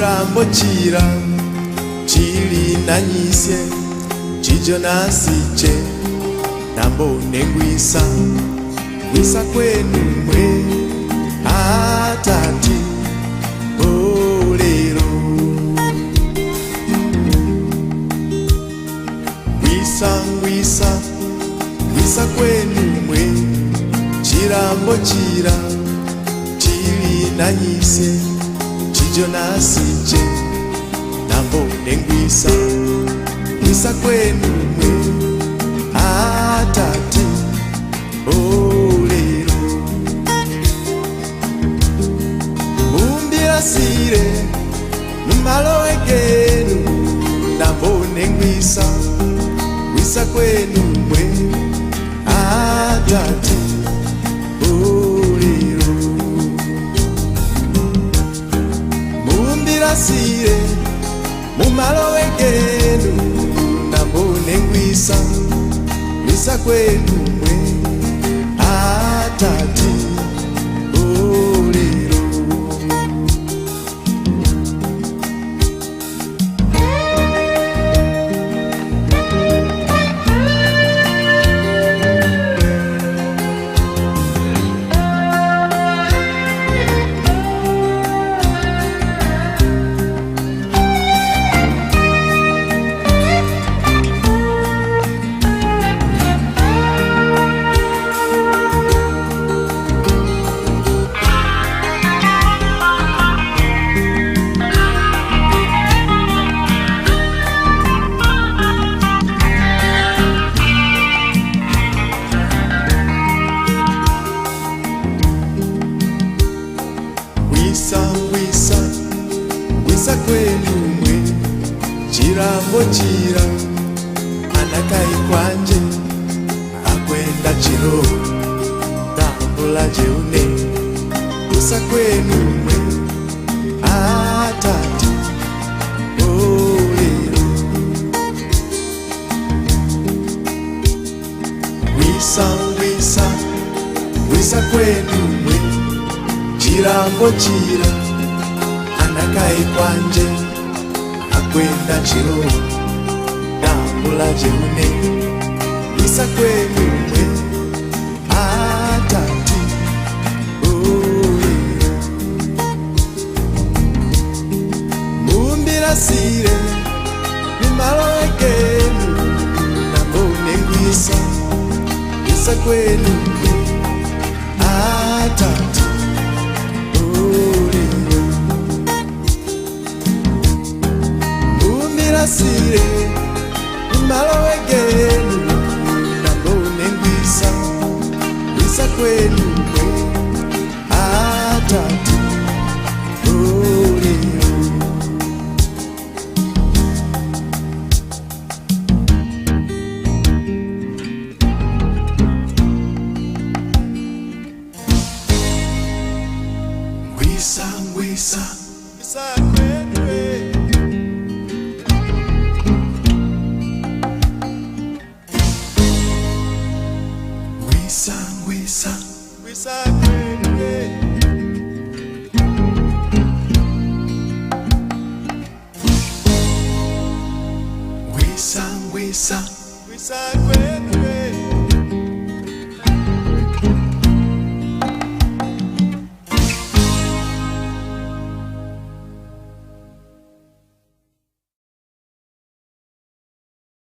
chirambo chira chili nanyisye chijo nasiche nambone ngwisa ngwisa kwenu mwe atati olero ngwisa ngwisa ngwisa kwenu mwe chirambo chira chili nanyisye chijo nasiche nambone ngwisa ngwisa kwenu mwe atati olero mumbirasire numalo egenu nambone ngwisa ngwisa kwenu mwe atati olero mumbirasire mumalo egenu nambone ngwisa ngwisa kwenu mwe atati olero ngwisa kwenu mwe chirambo chira anakai kwanje akwenda chiro tambula jeune ngwisa kwenu mwe atati olero ngwisa kwenu mwe chirambo chira anakai kwanje akwenda chiro tambula jeune ngwisa kwenu mwe atati olero mumbirasire numalo egenu nambone ngwisa ngwisa kwenu mwe atati olero mumbirasire numalo egenu nambone ngwisa ngwisa kwenu mwe atati olero ngwisa ngwisa ngwisa kwenu ngwisa ngwisa ngwisa kwenu ngwisa ngwisa ngwisa kwenu